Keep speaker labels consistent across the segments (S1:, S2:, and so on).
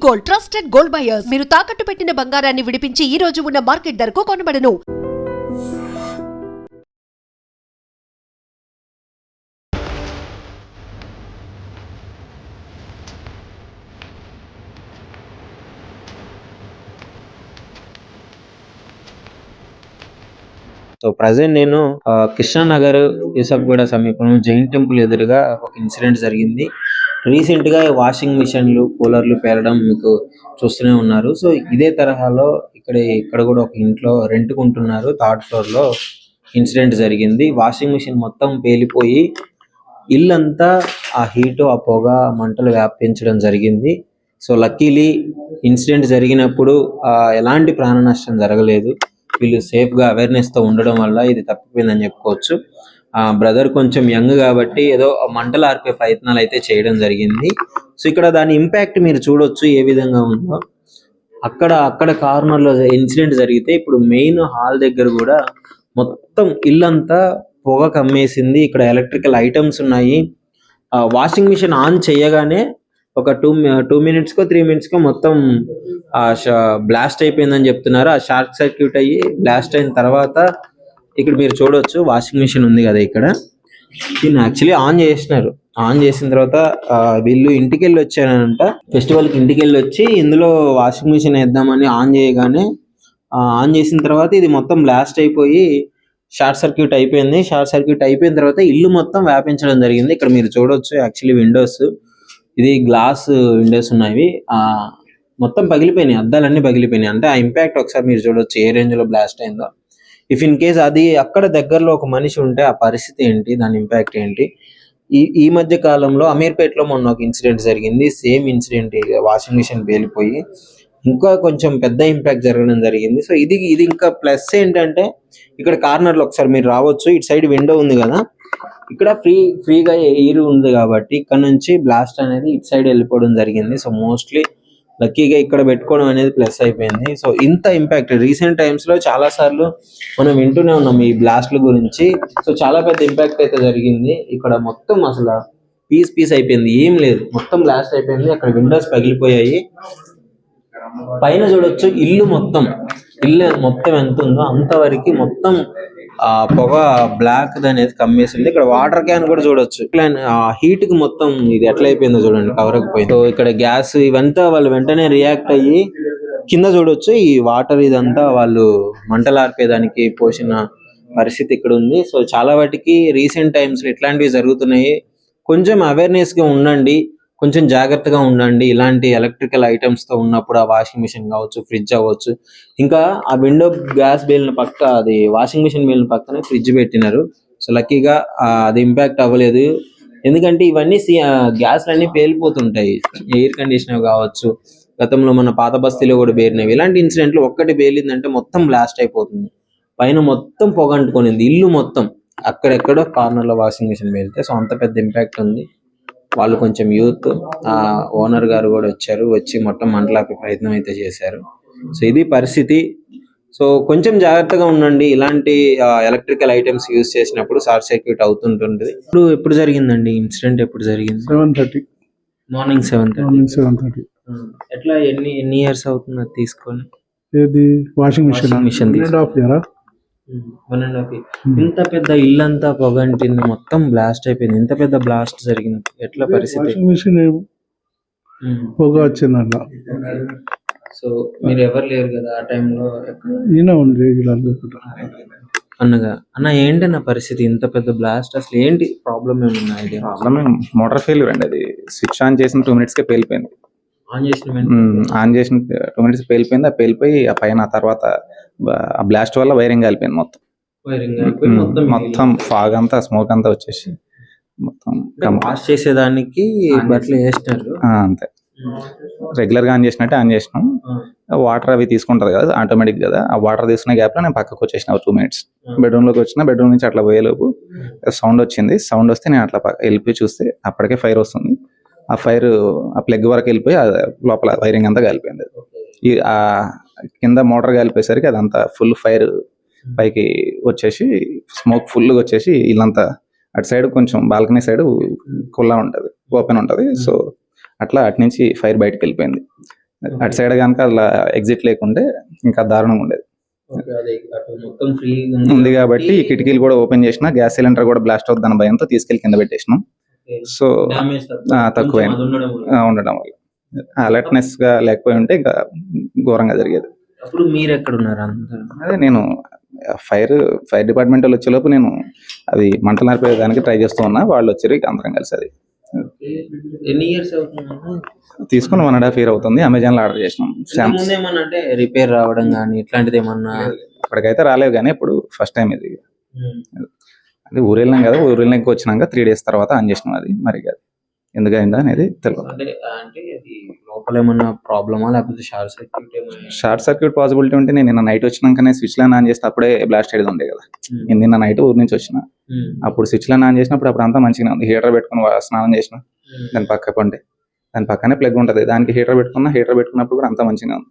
S1: Gold, trusted gold buyers. మీరు తాకట్టు పెట్టిన బంగారాన్ని విడిపించి ఈ రోజు ఉన్న మార్కెట్ ధరకు కొనబడను.
S2: సో ప్రజెంట్ నేను కృష్ణానగర్ యూసఫ్గూడ సమీపం జైన్ టెంపుల్ ఎదురుగా ఒక ఇన్సిడెంట్ జరిగింది. రీసెంట్ గా వాషింగ్ మిషన్లు, కూలర్లు పేలడం మీకు చూస్తూనే ఉన్నారు. సో ఇదే తరహాలో ఇక్కడ కూడా ఒక ఇంట్లో రెంట్‌కు ఉంటున్నారు. థర్డ్ ఫ్లోర్ లో ఇన్సిడెంట్ జరిగింది. వాషింగ్ మిషన్ మొత్తం పేలిపోయి ఇల్లంతా ఆ హీట్, ఆ పొగ, మంటలు వ్యాపించడం జరిగింది. సో లక్కీలీ ఇన్సిడెంట్ జరిగినప్పుడు ఎలాంటి ప్రాణ నష్టం జరగలేదు. వీళ్ళు సేఫ్ గా అవేర్నెస్ తో ఉండడం వల్ల ఇది తప్పిపోయిందని చెప్పుకోవచ్చు. బ్రదర్ కొంచెం యంగ్ కాబట్టి ఏదో మంటలు ఆర్పే ప్రయత్నాలు అయితే చేయడం జరిగింది. సో ఇక్కడ దాని ఇంపాక్ట్ మీరు చూడొచ్చు ఏ విధంగా ఉందో. అక్కడ కార్నర్ లో ఇన్సిడెంట్ జరిగితే ఇప్పుడు మెయిన్ హాల్ దగ్గర కూడా మొత్తం ఇల్లంతా పొగ కమ్మేసింది. ఇక్కడ ఎలక్ట్రికల్ ఐటమ్స్ ఉన్నాయి. వాషింగ్ మిషన్ ఆన్ చేయగానే ఒక 2 minutes కో 3 minutes కో మొత్తం బ్లాస్ట్ అయిపోయిందని చెప్తున్నారు. ఆ షార్ట్ సర్క్యూట్ అయ్యి బ్లాస్ట్ అయిన తర్వాత ఇక్కడ మీరు చూడొచ్చు వాషింగ్ మిషన్ ఉంది కదా, ఇక్కడ దీన్ని యాక్చువల్లీ ఆన్ చేసినారు. ఆన్ చేసిన తర్వాత వీళ్ళు ఇంటికి వెళ్ళి వచ్చారంట. ఫెస్టివల్ కి ఇంటికి వెళ్ళి వచ్చి ఇందులో వాషింగ్ మిషన్ వేద్దామని ఆన్ చేయగానే ఆన్ చేసిన తర్వాత ఇది మొత్తం బ్లాస్ట్ అయిపోయి షార్ట్ సర్క్యూట్ అయిపోయింది. షార్ట్ సర్క్యూట్ అయిపోయిన తర్వాత ఇల్లు మొత్తం వ్యాపించడం జరిగింది. ఇక్కడ మీరు చూడొచ్చు యాక్చువల్లీ విండోస్, ఇది గ్లాస్ విండోస్ ఉన్నాయి. మొత్తం పగిలిపోయినాయి, అద్దాలన్నీ పగిలిపోయినాయి. అంటే ఆ ఇంపాక్ట్ ఒకసారి మీరు చూడొచ్చు ఏ రేంజ్ లో బ్లాస్ట్ అయిందో. ఇఫ్ ఇన్ కేస్ అది అక్కడ దగ్గరలో ఒక మనిషి ఉంటే ఆ పరిస్థితి ఏంటి, దాని ఇంపాక్ట్ ఏంటి. ఈ మధ్య కాలంలో అమీర్పేటలో మొన్న ఒక ఇన్సిడెంట్ జరిగింది. సేమ్ ఇన్సిడెంట్, వాషింగ్ మిషన్ పేలిపోయి ఇంకా కొంచెం పెద్ద ఇంపాక్ట్ జరగడం జరిగింది. సో ఇది ఇంకా ప్లస్ ఏంటంటే ఇక్కడ కార్నర్ లో ఒకసారి మీరు రావచ్చు. ఇటు సైడ్ విండో ఉంది కదా, ఇక్కడ ఫ్రీగా ఎయిర్ ఉంది కాబట్టి ఇక్కడ నుంచి బ్లాస్ట్ అనేది ఇటు సైడ్ వెళ్ళిపోవడం జరిగింది. సో మోస్ట్లీ లక్కీగా ఇక్కడ పెట్టుకోవడం అనేది ప్లస్ అయిపోయింది. సో ఇంత ఇంపాక్ట్ రీసెంట్ టైమ్స్ లో చాలా సార్లు మనం వింటూనే ఉన్నాం ఈ బ్లాస్ట్ల గురించి. సో చాలా పెద్ద ఇంపాక్ట్ అయితే జరిగింది. ఇక్కడ మొత్తం అసలు పీస్ అయిపోయింది, ఏం లేదు, మొత్తం బ్లాస్ట్ అయిపోయింది. అక్కడ విండోస్ పగిలిపోయాయి. పైన చూడొచ్చు ఇల్లు మొత్తం ఎంత ఉందో అంతవరకు మొత్తం పొగ బ్లాక్ అనేది కమ్మేసింది. ఇక్కడ వాటర్ క్యాన్ కూడా చూడొచ్చు. హీట్ కి మొత్తం ఇది ఎట్లా అయిపోయిందో చూడండి, కవరకపోయింది. సో ఇక్కడ గ్యాస్ ఇవంతా వాళ్ళు వెంటనే రియాక్ట్ అయ్యి కింద చూడొచ్చు ఈ వాటర్ ఇదంతా వాళ్ళు మంటలు ఆర్పేదానికి పోసిన పరిస్థితి ఇక్కడ ఉంది. సో చాలా వాటికి రీసెంట్ టైమ్స్ లో ఇట్లాంటివి జరుగుతున్నాయి. కొంచెం అవేర్నెస్ గా ఉండండి, కొంచెం జాగ్రత్తగా ఉండండి. ఇలాంటి ఎలక్ట్రికల్ ఐటమ్స్ తో ఉన్నప్పుడు ఆ వాషింగ్ మిషన్ కావచ్చు, ఫ్రిడ్జ్ అవ్వచ్చు. ఇంకా ఆ విండో గ్యాస్ బేలిన పక్క, అది వాషింగ్ మిషన్ బేలిన పక్కనే ఫ్రిడ్జ్ పెట్టినారు. సో లక్కీగా అది ఇంపాక్ట్ అవ్వలేదు. ఎందుకంటే ఇవన్నీ గ్యాస్లు అన్ని పేలిపోతుంటాయి. ఎయిర్ కండిషనర్ కావచ్చు, గతంలో మన పాత బస్తీలో కూడా పేరినవి. ఇలాంటి ఇన్సిడెంట్లు ఒక్కటి పేలిందంటే మొత్తం బ్లాస్ట్ అయిపోతుంది. పైన మొత్తం పొగ అంటుకునింది ఇల్లు మొత్తం. అక్కడెక్కడో కార్నర్ లో వాషింగ్ మిషన్ పేలితే సో అంత పెద్ద ఇంపాక్ట్ ఉంది. వాళ్ళు కొంచెం యూత్, ఓనర్ గారు కూడా వచ్చి మొత్తం మంటలాపే ప్రయత్నం అయితే చేశారు. సో ఇది పరిస్థితి. సో కొంచెం జాగ్రత్తగా ఉండండి. ఇలాంటి ఎలక్ట్రికల్ ఐటమ్స్ యూజ్ చేసినప్పుడు షార్ట్ సర్క్యూట్ అవుతుంటుంది. ఎప్పుడు జరిగిందండి ఇన్సిడెంట్? ఎప్పుడు జరిగింది?
S3: 7:30
S2: మార్నింగ్
S3: 7:30.
S2: ఎట్లా ఎన్ని ఇయర్స్ అవుతుంది అది తీసుకొని?
S3: ఏది వాషింగ్ మిషన్? 1.5 year.
S2: 1.5 year. ఇంత పెద్ద ఇల్లంతా పొగంటింది, మొత్తం బ్లాస్ట్ అయిపోయింది. ఇంత పెద్ద బ్లాస్ట్ జరిగింది, ఎట్లా పరిస్థితి?
S3: వాషింగ్ మిషన్ పొగ వచ్చిందంట.
S2: సో మీరు ఎవరు లేరు కదా ఆ టైంలో?
S3: ఈయన ఉంది
S2: అన్న ఏంటన్న పరిస్థితి? ఇంత పెద్ద బ్లాస్ట్ అసలు ఏంటి ప్రాబ్లమ్? ఏమన్నా ఐడియా?
S4: ప్రాబ్లమ్ మోటార్ ఫెయిల్యూర్ అండి. అది స్విచ్ ఆన్ చేసిన 2 minutes కే పేలిపోయింది.
S2: ఆన్ చేసిన
S4: 2 minutes పేలిపోయింది. ఆ పేలిపోయి ఆ పైన తర్వాత ఆ బ్లాస్ట్ వల్ల వైరింగ్ కాలిపోయింది మొత్తం. మొత్తం ఫాగ్ అంతా, స్మోక్ అంతా వచ్చేసి మొత్తం
S2: వాష్ చేసేదానికి బట్టలు వేస్తారు
S4: అంతే. రెగ్యులర్ గా ఆన్ చేసినట్టే ఆన్ చేసినాం. వాటర్ అవి తీసుకుంటది కదా ఆటోమేటిక్ కదా, ఆ వాటర్ తీసుకునే గ్యాప్ లో నేను పక్కకు వచ్చేసిన 2 minutes. బెడ్రూమ్ లోకి వచ్చిన, బెడ్రూమ్ నుంచి అట్లా పోయేలోపు సౌండ్ వచ్చింది. సౌండ్ వస్తే నేను అట్లా వెళ్ళిపోయి చూస్తే అప్పటికే ఫైర్ వస్తుంది. ఆ ఫైర్ ఆ ప్లగ్ వరకు వెళ్ళిపోయి లోపల వైరింగ్ అంతా కాలిపోయింది. ఆ కింద మోటార్ కాలిపోయేసరికి అదంతా ఫుల్ ఫైర్ పైకి వచ్చేసి స్మోక్ ఫుల్ గా వచ్చేసి ఇల్లంతా, అటు సైడ్ కొంచెం బాల్కనీ సైడ్ కుల్లా ఉంటది, ఓపెన్ ఉంటది. సో అట్లా అటు నుంచి ఫైర్ బయటకు వెళ్ళిపోయింది. అటు సైడ్ కనుక అలా ఎగ్జిట్ లేకుంటే ఇంకా దారుణంగా ఉండేది.
S2: ఓకే, అదే అటు మొత్తం ఫ్రీ
S4: ఉంది కాబట్టి ఈ కిటికీలు కూడా ఓపెన్ చేసిన, గ్యాస్ సిలిండర్ కూడా బ్లాస్ట్ అవుతుందన్న భయంతో తీసుకెళ్లి కింద పెట్టేసినాం. సో తక్కువైంది ఉండడం వల్ల. అలర్ట్నెస్ గా లేకపోయి ఉంటే ఇంకా ఘోరంగా జరిగేది.
S2: అప్పుడు మీరు ఎక్కడ ఉన్నారు అందరూ?
S4: అదే నేను ఫైర్ డిపార్ట్మెంట్ వాళ్ళు వచ్చేలోపు నేను అది మంటలు నడిపేదానికి ట్రై చేస్తూ ఉన్నా. వాళ్ళు వచ్చి అందరం కలిసి అది
S2: ఎన్ని ఇయర్స్ అవుతుంది
S4: తీసుకుని 1.5 year అవుతుంది. అమెజాన్ లో ఆర్డర్ చేసినాం.
S2: ఏమన్నా అంటే రిపేర్ రావడం కానీ ఇట్లాంటిది ఏమన్నా?
S4: ఇప్పటికైతే రాలేవు కానీ ఇప్పుడు ఫస్ట్ టైం ఇది. అది ఊరు వెళ్ళినాం కదా, ఊరు వెళ్ళినాక వచ్చినాక 3 days తర్వాత ఆన్ చేసినాం. అది మరి అది ఎందుకు అయిందా అనేది తెలియదు.
S2: అంటే అది లోపల ఏమన్నా ప్రాబ్లమా లేకపోతే
S4: షార్ట్ సర్క్యూట్ పాసిబిలిటీ ఉంటే నేను నిన్న నైట్ వచ్చినాకనే స్విచ్ లైన్ ఆన్ చేస్తే అప్పుడే బ్లాస్ట్ అయ్యేది ఉండే కదా. నేను నిన్న నైట్ ఊరు నుంచి వచ్చిన, అప్పుడు స్విచ్ లైన్ ఆన్ చేసినప్పుడు అప్పుడు అంతా మంచిగా ఉంది. హీటర్ పెట్టుకుని స్నానం చేసిన, దాని పక్కనే ప్లగ్ ఉంటుంది, దానికి హీటర్ పెట్టుకున్నప్పుడు కూడా అంతా మంచిగా ఉంది.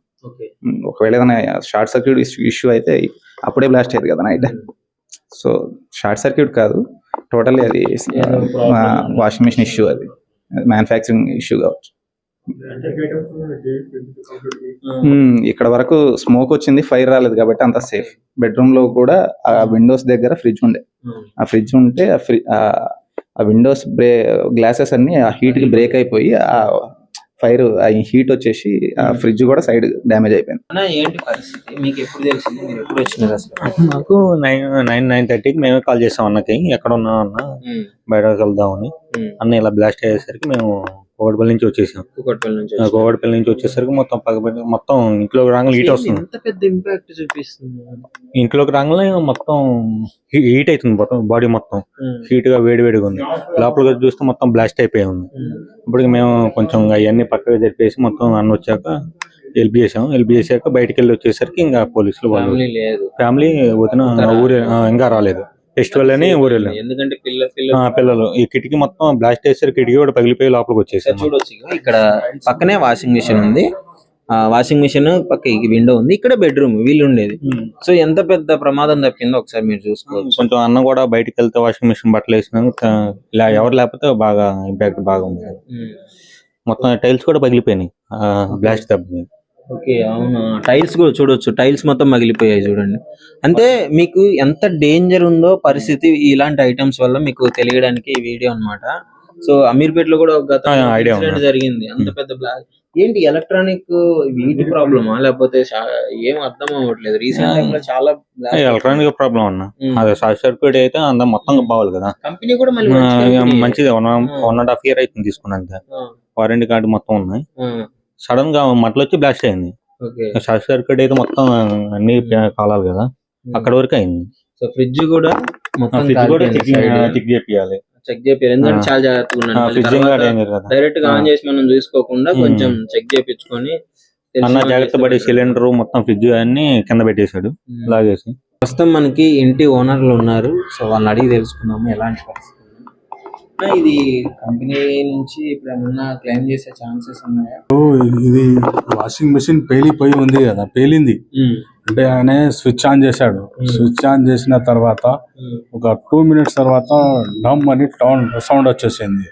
S4: ఒకవేళ ఏదైనా షార్ట్ సర్క్యూట్ ఇష్యూ అయితే అప్పుడే బ్లాస్ట్ అయ్యేది కదా నైట్. సో షార్ట్ సర్క్యూట్ కాదు, టోటల్లీ అది వాషింగ్ మిషన్ ఇష్యూ, అది మ్యానుఫ్యాక్చరింగ్ ఇష్యూ కావచ్చు. ఇక్కడ వరకు స్మోక్ వచ్చింది, ఫైర్ రాలేదు కాబట్టి అంత సేఫ్. బెడ్రూమ్ లో కూడా ఆ విండోస్ దగ్గర ఫ్రిడ్జ్ ఉండే, ఆ ఫ్రిడ్జ్ ఉంటే ఆ విండోస్ గ్లాసెస్ అన్ని ఆ హీట్ కి బ్రేక్ అయిపోయి ఆ ఫైర్ ఆ హీట్ వచ్చేసి ఆ ఫ్రిడ్జ్ కూడా సైడ్ డ్యామేజ్ అయిపోయింది.
S2: ఏంటి పరిస్థితి మీకు ఎప్పుడు తెలిసింది? మీరు ఎప్పుడు వచ్చినారు అసలు?
S5: మాకు 9:30కి మేమే కాల్ చేసాం అన్నకి, ఎక్కడ ఉన్నా అన్న బయటకు వెళ్దామని. అన్న ఇలా బ్లాస్ట్ అయ్యేసరికి మేము కోవడపల్లి నుంచి వచ్చేసాం. కోవడపల్లి నుంచి వచ్చేసరికి మొత్తం ఇంట్లోకి రాగానే హీట్ వస్తుంది.
S2: ఎంత పెద్ద ఇంపాక్ట్ చూపిస్తుంది.
S5: ఇంట్లోకి రాగానే మొత్తం హీట్ అవుతుంది, మొత్తం బాడీ మొత్తం హీట్ గా వేడిగా ఉంది. లోపల చూస్తే మొత్తం బ్లాస్ట్ అయిపోయి ఉంది. ఇప్పటికి మేము కొంచెం అవన్నీ పక్కగా జరిపేసి మొత్తం అన్న వచ్చాక హెల్ప్ చేసాక బయటికి వెళ్ళి వచ్చేసరికి ఇంకా పోలీసులు ఫ్యామిలీ వదిన ఊరే ఇంకా రాలేదు. ఫెస్టివల్ అని ఊరెళ్ళాం.
S2: ఎందుకంటే
S5: పిల్లలు ఈ కిటికీ మొత్తం బ్లాస్ట్ చేసారు, కిటికీ కూడా పగిలిపోయి లోపలికి వచ్చేసారు.
S2: చూడొచ్చు ఇక్కడ పక్కనే వాషింగ్ మిషన్ ఉంది, వాషింగ్ మిషన్ పక్క విండో ఉంది, ఇక్కడ బెడ్రూమ్ వీళ్ళు ఉండేది. సో ఎంత పెద్ద ప్రమాదం తప్పిందో ఒకసారి మీరు చూసుకోవచ్చు.
S5: కొంచెం అన్న కూడా బయటకు వెళ్తే వాషింగ్ మిషన్ బట్టలు వేసినాక ఎవరు లేకపోతే బాగా ఇంపాక్ట్ బాగా ఉంది. మొత్తం టైల్స్ కూడా పగిలిపోయినాయి బ్లాస్ట్ దెబ్బ.
S2: ఓకే, అవునా? టైల్స్ కూడా చూడొచ్చు, టైల్స్ మొత్తం మగిలిపోయాయి చూడండి. అంటే మీకు ఎంత డేంజర్ ఉందో పరిస్థితి ఇలాంటి ఐటమ్స్ వల్ల మీకు తెలియడానికి ఈ వీడియో అన్నమాట. సో అమీర్పేటలో కూడా ఒక ఇన్సిడెంట్ జరిగింది, అంత పెద్ద బ్లాస్ట్. ఏంటి ఎలక్ట్రానిక్ వీటి ప్రాబ్లమా లేకపోతే ఏం అర్థం అవ్వట్లేదు. రీసెంట్ టైం లో చాలా
S5: ఎలక్ట్రానిక్ ప్రాబ్లం అన్న, అది షార్ట్ సర్క్యూట్ అయితే అంత మొత్తం బావాలి కదా.
S2: కంపెనీ కూడా
S5: మంచిది 1.5 year అవుతుంది తీసుకున్నంత, వారంటీ కార్డు మొత్తం ఉన్నాయి. సడన్ గా మట్ల వచ్చి బ్లాస్ట్ అయింది. షార్ట్ సర్క్యూట్ అయితే మొత్తం అన్ని కాలాలి కదా, అక్కడ వరకు అయింది.
S2: సో ఫ్రిడ్జ్ కూడా
S5: చెక్ చేయాలి,
S2: ఎందుకంటే చాలా జాగ్రత్తగా డైరెక్ట్ గా ఆన్ చేసి మనం చూసుకోకుండా కొంచెం చెక్ చేయించుకొని.
S5: అన్న జాగ్రత్త పడి సిలిండర్ మొత్తం ఫ్రిడ్జ్ అన్ని కింద పెట్టేశాడు లాగేసి.
S2: ప్రస్తుతం మనకి ఇంటి ఓనర్లు ఉన్నారు, సో వాళ్ళని అడిగి తెలుసుకున్నాము ఎలాంటి పరిస్థితి. ఇది కంపెనీ నుంచి ఇప్పుడు ఏమన్నా క్లెయిమ్ చేసే ఛాన్సెస్ ఉన్నాయా?
S3: ఇది వాషింగ్ మిషన్ పేలిపోయి ఉంది కదా, పేలింది అంటే ఆయన స్విచ్ ఆన్ చేశాడు. స్విచ్ ఆన్ చేసిన తర్వాత ఒక 2 minutes తర్వాత డమ్ అని సౌండ్ వచ్చేసింది.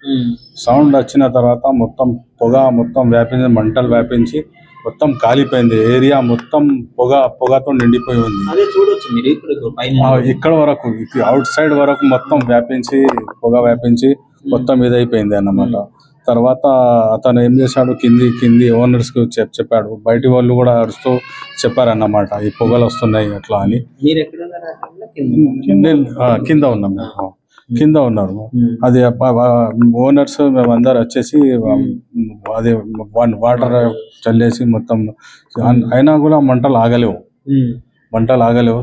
S3: సౌండ్ వచ్చిన తర్వాత మొత్తం పొగ మొత్తం వ్యాపించి, మంటలు వ్యాపించి మొత్తం కాలిపోయింది. ఏరియా మొత్తం పొగతో నిండిపోయి ఉంది. ఇక్కడ వరకు అవుట్ సైడ్ వరకు మొత్తం వ్యాపించి, పొగ వ్యాపించి మొత్తం ఇదైపోయింది అన్నమాట. తర్వాత అతను ఏం చేశాడు, కింది ఓనర్స్ కి చెప్పాడు. బయటి వాళ్ళు కూడా అరుస్తూ చెప్పారన్నమాట, ఈ పొగలు వస్తున్నాయి అట్లా అని. కింద ఉన్నాం మేము, కింద ఉన్నారు. అది ఓనర్స్ మేమందరు వచ్చేసి అది వాటర్ చల్లేసి మొత్తం, అయినా కూడా మంటలు ఆగలేవు.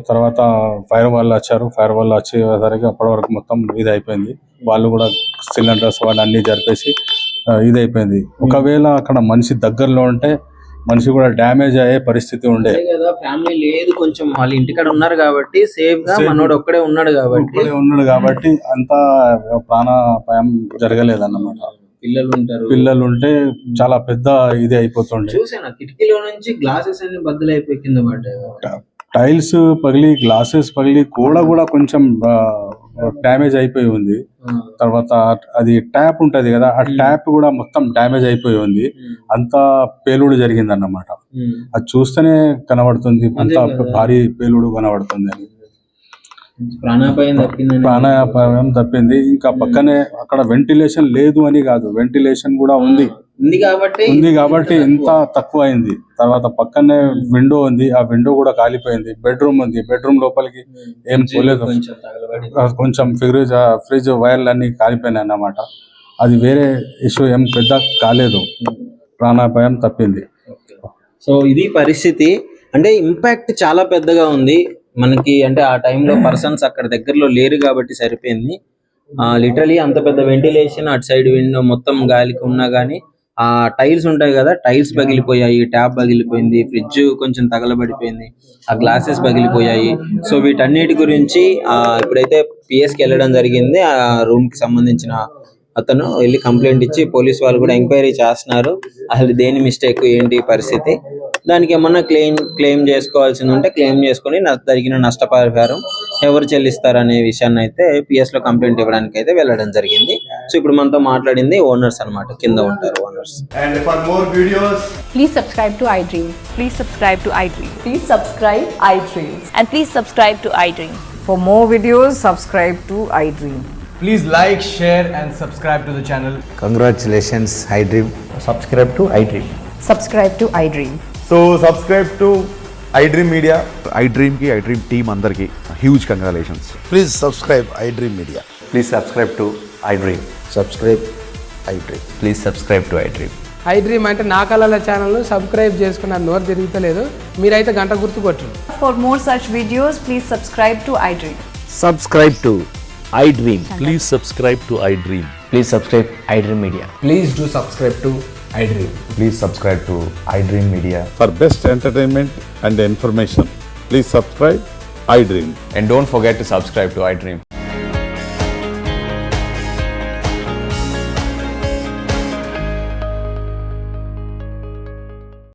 S3: తర్వాత ఫైర్ వాళ్ళు వచ్చారు. ఫైర్ వాళ్ళు వచ్చేసరికి అప్పటి వరకు మొత్తం ఇది అయిపోయింది. వాళ్ళు కూడా సిలిండర్స్ వాళ్ళు అన్ని జరిపేసి ఇది అయిపోయింది. ఒకవేళ అక్కడ మనిషి దగ్గరలో ఉంటే మనిషి కూడా డ్యామేజ్ అయ్యే పరిస్థితి ఉండే
S2: కదా. ఫ్యామిలీ లేదు, కొంచెం వాళ్ళ ఇంటికాడ ఉన్నారు కాబట్టి సేఫ్ గా, మనోడు ఒక్కడే ఉన్నాడు కాబట్టి
S3: అంత ప్రాణాపాయం జరగలేదు అన్నమాట.
S2: పిల్లలు
S3: ఉంటే చాలా పెద్ద ఇది అయిపోతుండే.
S2: చూసాను కిటికీలో నుంచి గ్లాసెస్ అన్ని బద్దలైపోయి కింద పడ్డాయి.
S3: టైల్స్ పగిలి, గ్లాసెస్ పగిలి, కూడా కొంచెం డ్యామేజ్ అయిపోయి ఉంది. తర్వాత అది ట్యాప్ ఉంటది కదా, ఆ ట్యాప్ కూడా మొత్తం డ్యామేజ్ అయిపోయి ఉంది. అంతా పేలుడు జరిగింది అన్నమాట. అది చూస్తేనే కనబడుతుంది, అంత భారీ పేలుడు కనబడుతుంది అని. ప్రాణాపాయం తప్పింది. ఇంకా పక్కనే అక్కడ వెంటిలేషన్ లేదు అని కాదు, వెంటిలేషన్ కూడా ఉంది కాబట్టి ఇంత తక్కువ అయింది. తర్వాత పక్కనే విండో ఉంది, ఆ విండో కూడా కాలిపోయింది. బెడ్రూమ్ ఉంది, బెడ్రూమ్ లోపలికి ఏం పోలేదు, కొంచెం ఫ్రిడ్జ్ వైర్లు అన్ని కాలిపోయినాయి అన్నమాట. అది వేరే ఇష్యూ, ఏం పెద్ద కాలేదు, ప్రాణాపాయం తప్పింది.
S2: సో ఇది పరిస్థితి. అంటే ఇంపాక్ట్ చాలా పెద్దగా ఉంది మనకి. అంటే ఆ టైంలో పర్సన్స్ అక్కడ దగ్గరలో లేరు కాబట్టి సరిపోయింది. లిటరలీ అంత పెద్ద వెంటిలేషన్, అటు సైడ్ విండో మొత్తం గాలికి ఉన్నా కానీ ఆ టైల్స్ ఉంటాయి కదా, టైల్స్ పగిలిపోయాయి, ట్యాప్ పగిలిపోయింది, ఫ్రిడ్జ్ కొంచెం తగలబడిపోయింది, ఆ గ్లాసెస్ పగిలిపోయాయి. సో వీటన్నిటి గురించి ఇప్పుడైతే పిఎస్కి వెళ్ళడం జరిగింది. ఆ రూమ్ కి సంబంధించిన అతను వెళ్ళి కంప్లైంట్ ఇచ్చి పోలీస్ వాళ్ళు కూడా ఎంక్వైరీ చేస్తున్నారు. అసలు దేని మిస్టేక్ ఏంటి పరిస్థితి, దానికి ఏమన్నా క్లెయిమ్ చేసుకోవాల్సింది ఉంటే క్లెయిమ్ చేసుకుని జరిగిన నష్టపరిహారం ఎవరు చెల్లిస్తారనే విషయాన్ని అయితే పిఎస్ లో కంప్లైంట్ ఇవ్వడానికి అయితే వెళ్ళడం జరిగింది. సో ఇప్పుడు మనతో మాట్లాడింది ఓనర్స్ అన్నమాట, కింద ఉంటారు owners.
S6: And for more videos,
S7: Please subscribe to iDream.
S8: Please subscribe to iDream.
S7: Please subscribe iDream.
S8: And please subscribe to iDream.
S9: For more videos, subscribe to iDream.
S6: please like, share and subscribe to the channel.
S10: Congratulations, iDream.
S6: Subscribe to iDream.
S7: Subscribe to iDream.
S6: So subscribe to iDream Media.
S10: iDream ki iDream team andarki huge congratulations.
S11: Please subscribe iDream Media.
S10: Please subscribe to iDream.
S11: Subscribe iDream.
S10: Please subscribe to iDream.
S12: iDream అంటే నా కళల ఛానల్ను subscribe చేసుకున్న నోరు తిరుగుతలేదు, మీరైతే గంట గుర్తు కొట్టండి.
S8: For more such videos, please subscribe to iDream.
S11: Subscribe to iDream. Please subscribe to iDream.
S10: Please subscribe iDream Media.
S6: Please do subscribe to iDream.
S10: Please subscribe to iDream Media.
S3: For best entertainment and information, please subscribe iDream.
S10: And don't forget to subscribe to iDream.